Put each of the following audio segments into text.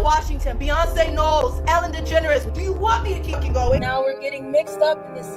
Washington, Beyonce Knowles, Ellen DeGeneres. Do you want me to keep you going? Now we're getting mixed up in this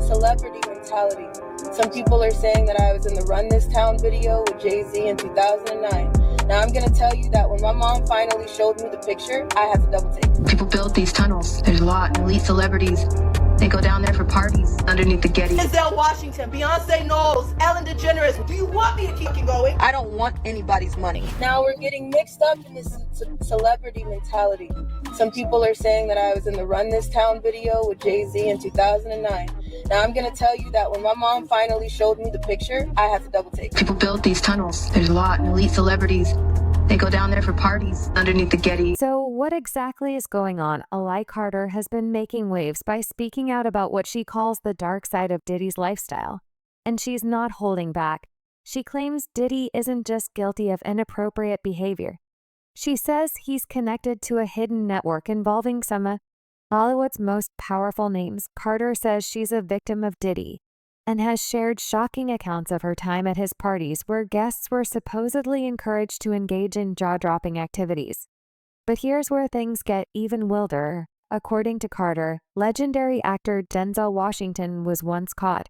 celebrity mentality. Some people are saying that I was in the Run This Town video with Jay-Z in 2009. Now I'm gonna tell you that when my mom finally showed me the picture, I had to double take. People build these tunnels. There's a lot. Elite celebrities, they go down there for parties underneath the Getty. Denzel Washington, Beyonce Knowles, Ellen DeGeneres. Do you want me to keep you going? I don't want anybody's money. Now we're getting mixed up in this celebrity mentality. Some people are saying that I was in the Run This Town video with Jay-Z in 2009. Now I'm gonna tell you that when my mom finally showed me the picture, I had to double take. People build these tunnels. There's a lot. Elite celebrities, they go down there for parties underneath the Getty. So what exactly is going on? Ally Carter has been making waves by speaking out about what she calls the dark side of Diddy's lifestyle. And she's not holding back. She claims Diddy isn't just guilty of inappropriate behavior. She says he's connected to a hidden network involving some of Hollywood's most powerful names. Carter says she's a victim of Diddy and has shared shocking accounts of her time at his parties where guests were supposedly encouraged to engage in jaw-dropping activities. But here's where things get even wilder. According to Carter, legendary actor Denzel Washington was once caught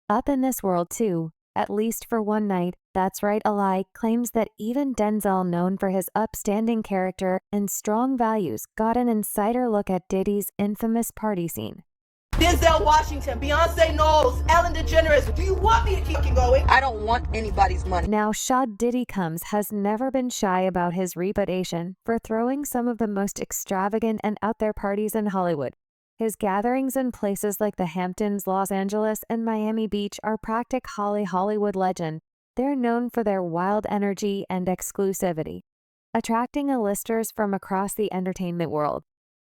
up in this world too, at least for one night. That's right, Ally claims that even Denzel, known for his upstanding character and strong values, got an insider look at Diddy's infamous party scene. Denzel Washington, Beyonce Knowles, Ellen DeGeneres. Do you want me to keep you going? I don't want anybody's money. Now, Shad Diddy Combs has never been shy about his reputation for throwing some of the most extravagant and out there parties in Hollywood. His gatherings in places like the Hamptons, Los Angeles, and Miami Beach are practically Hollywood legend. They're known for their wild energy and exclusivity, attracting A-listers from across the entertainment world.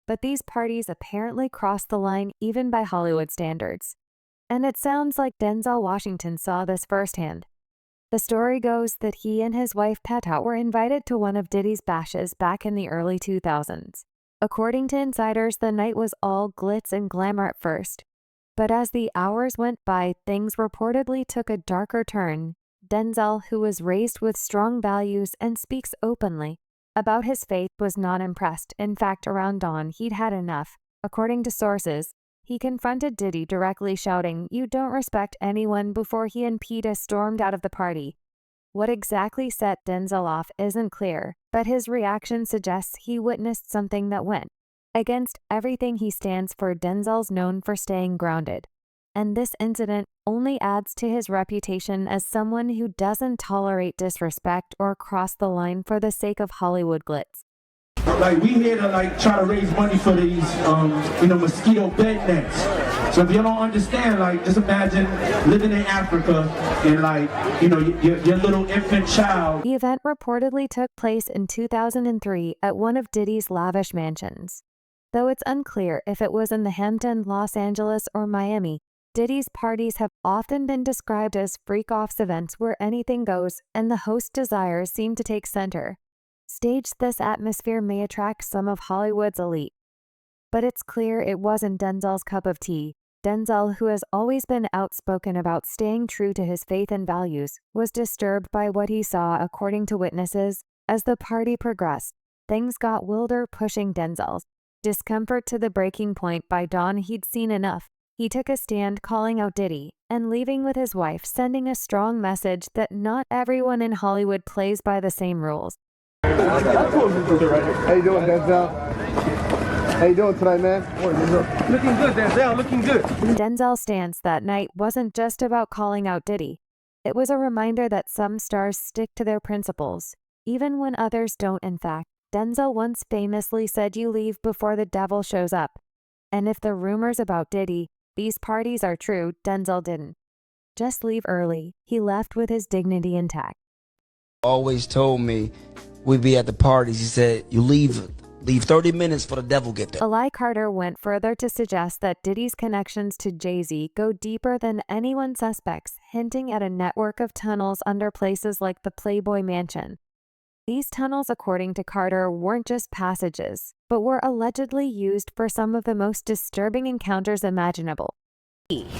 But these parties apparently cross the line even by Hollywood standards. And it sounds like Denzel Washington saw this firsthand. The story goes that he and his wife Peta were invited to one of Diddy's bashes back in the early 2000s. According to insiders, the night was all glitz and glamour at first. But as the hours went by, things reportedly took a darker turn. Denzel, who was raised with strong values and speaks openly about his faith, was not impressed. In fact, around dawn, he'd had enough. According to sources, he confronted Diddy directly, shouting, "You don't respect anyone," before he and Peta stormed out of the party. What exactly set Denzel off isn't clear, but his reaction suggests he witnessed something that went against everything he stands for. Denzel's known for staying grounded, and this incident only adds to his reputation as someone who doesn't tolerate disrespect or cross the line for the sake of Hollywood glitz. Like, we here to try to raise money for these, mosquito bed nets. So if you don't understand, just imagine living in Africa and your little infant child. The event reportedly took place in 2003 at one of Diddy's lavish mansions. Though it's unclear if it was in the Hamptons, Los Angeles, or Miami, Diddy's parties have often been described as freak-offs, events where anything goes and the host's desires seem to take center. Stage, this atmosphere may attract some of Hollywood's elite. But it's clear it wasn't Denzel's cup of tea. Denzel, who has always been outspoken about staying true to his faith and values, was disturbed by what he saw. According to witnesses, as the party progressed, things got wilder, pushing Denzel's discomfort to the breaking point. By dawn, he'd seen enough. He took a stand, calling out Diddy and leaving with his wife, sending a strong message that not everyone in Hollywood plays by the same rules. How you doing, Denzel? How you doing tonight, man? Looking good, Denzel, looking good. Denzel's stance that night wasn't just about calling out Diddy. It was a reminder that some stars stick to their principles, even when others don't. In fact, Denzel once famously said, "You leave before the devil shows up." And if the rumors about Diddy, these parties, are true, Denzel didn't just leave early. He left with his dignity intact. Always told me we'd be at the parties. He said, "You leave 30 minutes for the devil get there." Ally Carter went further to suggest that Diddy's connections to Jay-Z go deeper than anyone suspects, hinting at a network of tunnels under places like the Playboy Mansion. These tunnels, according to Carter, weren't just passages, but were allegedly used for some of the most disturbing encounters imaginable.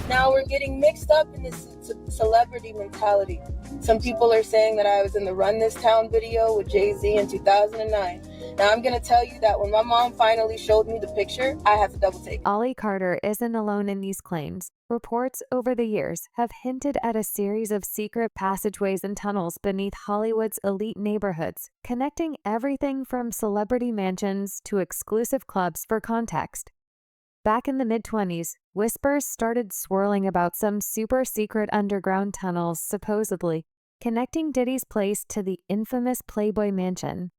Now we're getting mixed up in this celebrity mentality. Some people are saying that I was in the Run This Town video with Jay-Z in 2009. Now I'm going to tell you that when my mom finally showed me the picture, I had to double take. Ollie Carter isn't alone in these claims. Reports over the years have hinted at a series of secret passageways and tunnels beneath Hollywood's elite neighborhoods, connecting everything from celebrity mansions to exclusive clubs. For context, back in the mid-20s, whispers started swirling about some super secret underground tunnels supposedly connecting Diddy's place to the infamous Playboy Mansion.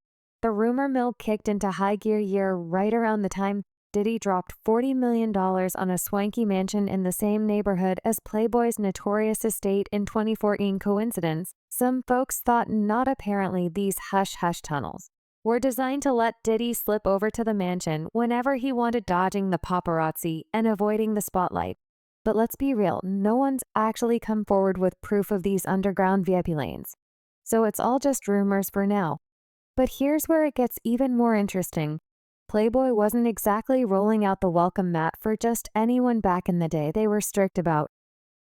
The rumor mill kicked into high gear right around the time Diddy dropped $40 million on a swanky mansion in the same neighborhood as Playboy's notorious estate in 2014. Coincidence? Some folks thought not. Apparently, these hush-hush tunnels were designed to let Diddy slip over to the mansion whenever he wanted, dodging the paparazzi and avoiding the spotlight. But let's be real, no one's actually come forward with proof of these underground VIP lanes. So it's all just rumors for now. But here's where it gets even more interesting. Playboy wasn't exactly rolling out the welcome mat for just anyone back in the day. They were strict about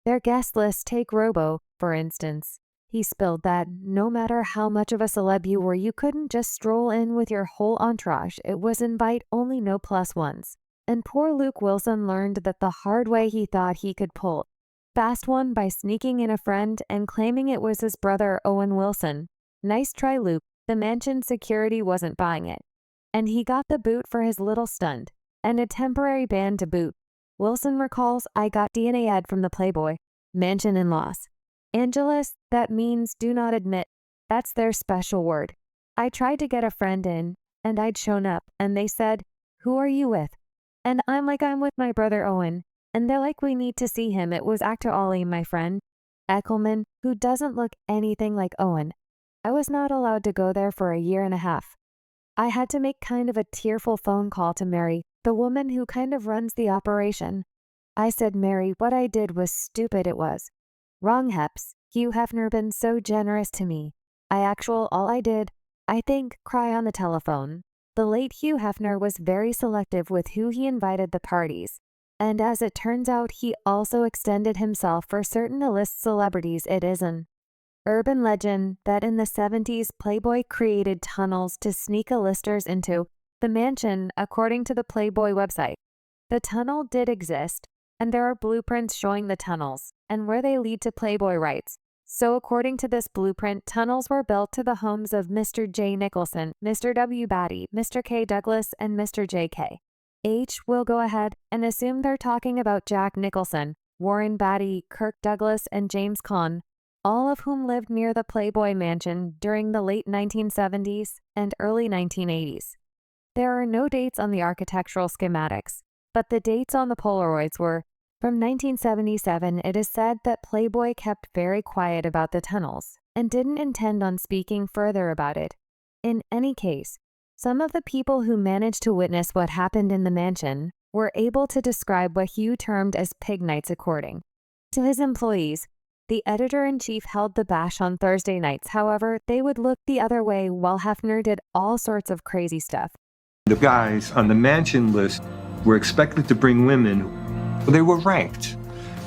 their guest list. Take Robo, for instance. He spilled that no matter how much of a celeb you were, you couldn't just stroll in with your whole entourage. It was invite only, no plus ones. And poor Luke Wilson learned that the hard way. He thought he could pull fast one by sneaking in a friend and claiming it was his brother Owen Wilson. Nice try, Luke. The mansion security wasn't buying it. And he got the boot for his little stunt, and a temporary ban to boot. Wilson recalls, I got DNA ad from the Playboy Mansion in Los Angeles. That means do not admit. That's their special word. I tried to get a friend in, and I'd shown up, and they said, who are you with? And I'm like, I'm with my brother Owen. And they're like, we need to see him. It was actor Ollie, my friend, Eckelman, who doesn't look anything like Owen. I was not allowed to go there for a year and a half. I had to make kind of a tearful phone call to Mary, the woman who kind of runs the operation. I said, Mary, what I did was stupid. It was wrong. Heps. Hugh Hefner been so generous to me. All I did, I think, cry on the telephone. The late Hugh Hefner was very selective with who he invited the parties. And as it turns out, he also extended himself for certain A-list celebrities. It is an urban legend that in the 70s, Playboy created tunnels to sneak A-listers into the mansion, according to the Playboy website. The tunnel did exist, and there are blueprints showing the tunnels and where they lead to Playboy rights. So according to this blueprint, tunnels were built to the homes of Mr. J. Nicholson, Mr. W. Batty, Mr. K. Douglas, and Mr. J.K. H. Will go ahead and assume they're talking about Jack Nicholson, Warren Batty, Kirk Douglas, and James Caan, all of whom lived near the Playboy Mansion during the late 1970s and early 1980s. There are no dates on the architectural schematics, but the dates on the Polaroids were from 1977. It is said that Playboy kept very quiet about the tunnels and didn't intend on speaking further about it. In any case, some of the people who managed to witness what happened in the mansion were able to describe what Hugh termed as pig nights. According to his employees, the editor-in-chief held the bash on Thursday nights. However, they would look the other way while Hefner did all sorts of crazy stuff. The guys on the mansion list were expected to bring women. They were ranked.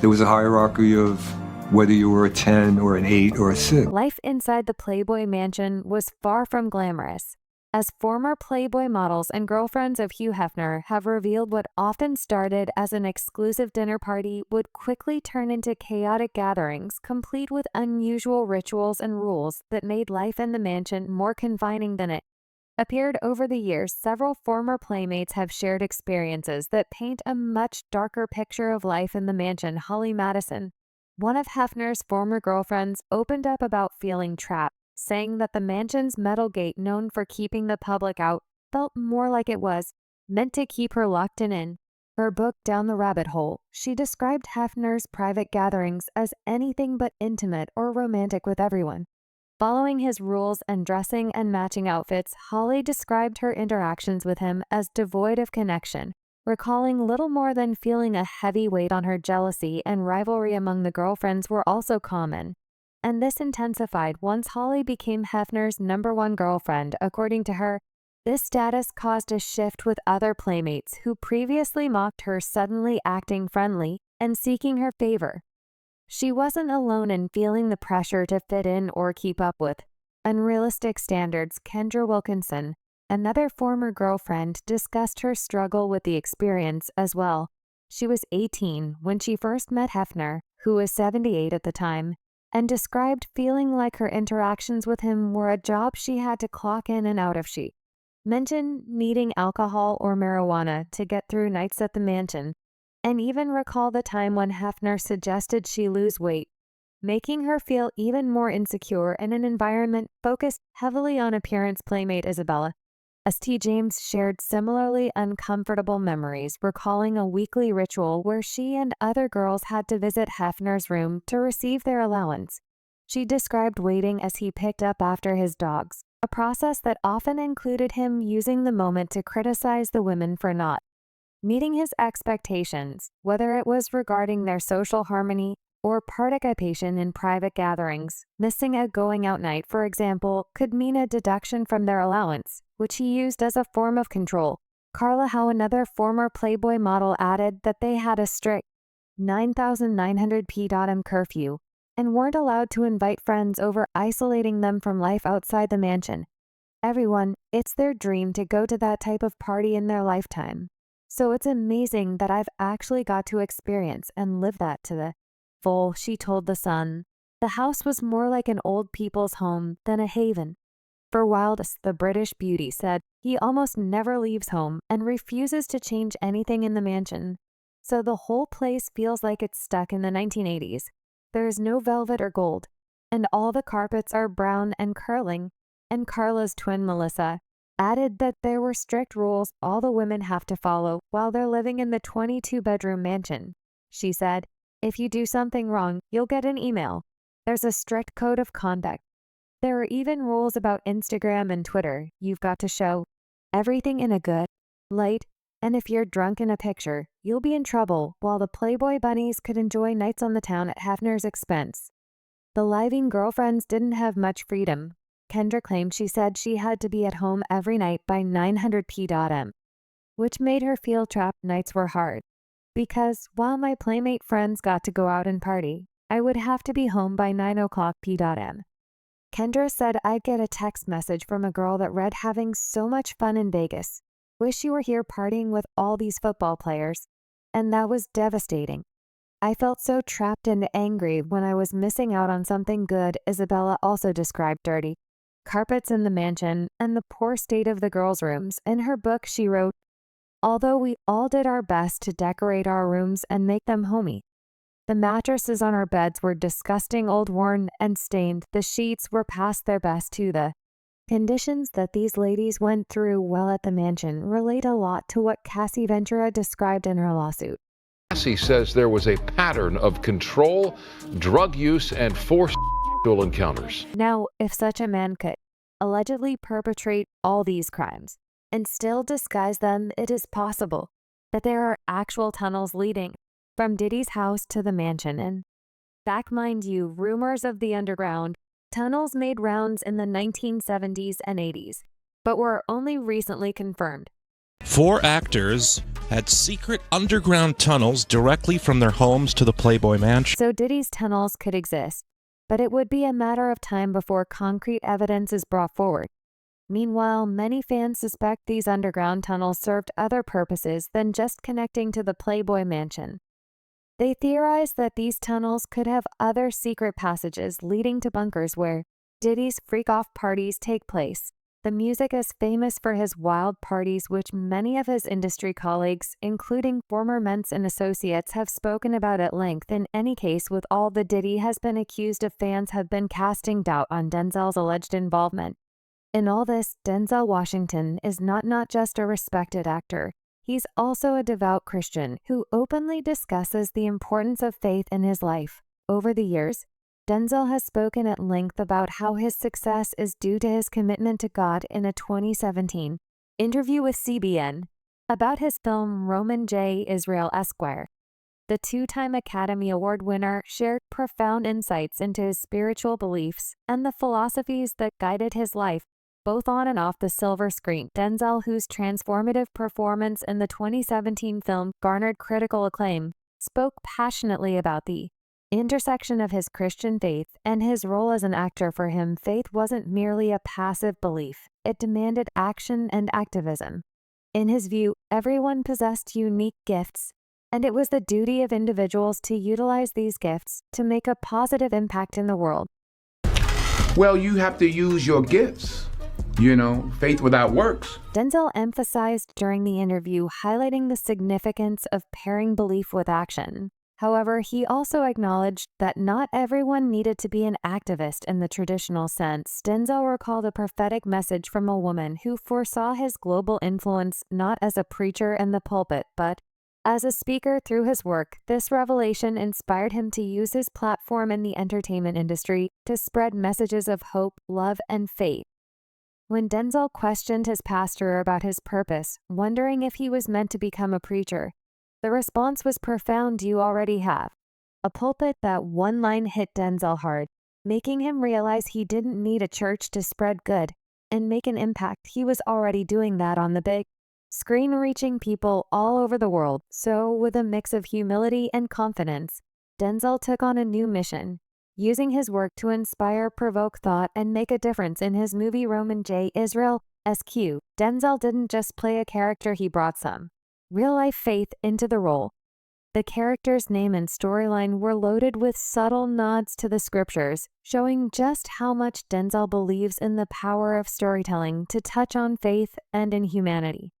There was a hierarchy of whether you were a 10 or an 8 or a 6. Life inside the Playboy Mansion was far from glamorous, as former Playboy models and girlfriends of Hugh Hefner have revealed. What often started as an exclusive dinner party would quickly turn into chaotic gatherings, complete with unusual rituals and rules that made life in the mansion more confining than it appeared. Over the years, several former playmates have shared experiences that paint a much darker picture of life in the mansion. Holly Madison, one of Hefner's former girlfriends, opened up about feeling trapped, saying that the mansion's metal gate, known for keeping the public out, felt more like it was meant to keep her locked in. Her book, Down the Rabbit Hole, she described Hefner's private gatherings as anything but intimate or romantic with everyone. Following his rules and dressing and matching outfits, Holly described her interactions with him as devoid of connection, recalling little more than feeling a heavy weight on her. Jealousy and rivalry among the girlfriends were also common, and this intensified once Holly became Hefner's #1 girlfriend. According to her, this status caused a shift with other playmates who previously mocked her, suddenly acting friendly and seeking her favor. She wasn't alone in feeling the pressure to fit in or keep up with unrealistic standards. Kendra Wilkinson, another former girlfriend, discussed her struggle with the experience as well. She was 18 when she first met Hefner, who was 78 at the time, and described feeling like her interactions with him were a job she had to clock in and out of. She mentioned needing alcohol or marijuana to get through nights at the mansion, and even recall the time when Hefner suggested she lose weight, making her feel even more insecure in an environment focused heavily on appearance. Playmate Isabella St. James shared similarly uncomfortable memories, recalling a weekly ritual where she and other girls had to visit Hefner's room to receive their allowance. She described waiting as he picked up after his dogs, a process that often included him using the moment to criticize the women for not meeting his expectations, whether it was regarding their social harmony or participation in private gatherings. Missing a going out night, for example, could mean a deduction from their allowance, which he used as a form of control. Carla Howe, another former Playboy model, added that they had a strict 9,900 p.m. curfew and weren't allowed to invite friends over, isolating them from life outside the mansion. Everyone, it's their dream to go to that type of party in their lifetime. So it's amazing that I've actually got to experience and live that to the full, she told The Sun. The house was more like an old people's home than a haven. For Wildest, the British beauty, said he almost never leaves home and refuses to change anything in the mansion. So the whole place feels like it's stuck in the 1980s. There is no velvet or gold, and all the carpets are brown and curling. And Carla's twin, Melissa, added that there were strict rules all the women have to follow while they're living in the 22-bedroom mansion. She said, if you do something wrong, you'll get an email. There's a strict code of conduct. There are even rules about Instagram and Twitter. You've got to show everything in a good light, and if you're drunk in a picture, you'll be in trouble, while the Playboy bunnies could enjoy nights on the town at Hefner's expense. The living girlfriends didn't have much freedom. Kendra claimed she said she had to be at home every night by 900 p.m., which made her feel trapped. Nights were hard, because while my Playmate friends got to go out and party, I would have to be home by 9 o'clock p.m. Kendra said, I'd get a text message from a girl that read, having so much fun in Vegas. Wish you were here partying with all these football players. And that was devastating. I felt so trapped and angry when I was missing out on something good. Isabella also described dirty carpets in the mansion and the poor state of the girls' rooms. In her book, she wrote, although we all did our best to decorate our rooms and make them homey, the mattresses on our beds were disgusting, old, worn, and stained. The sheets were past their best too. The conditions that these ladies went through while at the mansion relate a lot to what Cassie Ventura described in her lawsuit. Cassie says there was a pattern of control, drug use, and forced sexual encounters. Now, if such a man could allegedly perpetrate all these crimes and still disguise them, it is possible that there are actual tunnels leading from Diddy's house to the mansion. And back, mind you, rumors of the underground tunnels made rounds in the 1970s and 80s, but were only recently confirmed. 4 actors had secret underground tunnels directly from their homes to the Playboy Mansion. So Diddy's tunnels could exist, but it would be a matter of time before concrete evidence is brought forward. Meanwhile, many fans suspect these underground tunnels served other purposes than just connecting to the Playboy Mansion. They theorize that these tunnels could have other secret passages leading to bunkers where Diddy's freak-off parties take place. The music is famous for his wild parties, which many of his industry colleagues, including former Mentz and associates, have spoken about at length. In any case, with all the Diddy has been accused of, fans have been casting doubt on Denzel's alleged involvement. In all this, Denzel Washington is not just a respected actor. He's also a devout Christian who openly discusses the importance of faith in his life. Over the years, Denzel has spoken at length about how his success is due to his commitment to God in a 2017 interview with CBN about his film Roman J. Israel Esquire. The 2-time Academy Award winner shared profound insights into his spiritual beliefs and the philosophies that guided his life, both on and off the silver screen. Denzel, whose transformative performance in the 2017 film garnered critical acclaim, spoke passionately about the intersection of his Christian faith and his role as an actor. For him, faith wasn't merely a passive belief, it demanded action and activism. In his view, everyone possessed unique gifts, and it was the duty of individuals to utilize these gifts to make a positive impact in the world. Well, you have to use your gifts. You know, faith without works. Denzel emphasized during the interview, highlighting the significance of pairing belief with action. However, he also acknowledged that not everyone needed to be an activist in the traditional sense. Denzel recalled a prophetic message from a woman who foresaw his global influence not as a preacher in the pulpit, but as a speaker through his work. This revelation inspired him to use his platform in the entertainment industry to spread messages of hope, love, and faith. When Denzel questioned his pastor about his purpose, wondering if he was meant to become a preacher, the response was profound: "You already have a pulpit." That one line hit Denzel hard, making him realize he didn't need a church to spread good and make an impact. He was already doing that on the big screen, reaching people all over the world. So, with a mix of humility and confidence, Denzel took on a new mission, using his work to inspire, provoke thought, and make a difference. In his movie Roman J. Israel SQ, Denzel didn't just play a character, he brought some real-life faith into the role. The character's name and storyline were loaded with subtle nods to the scriptures, showing just how much Denzel believes in the power of storytelling to touch on faith and in humanity.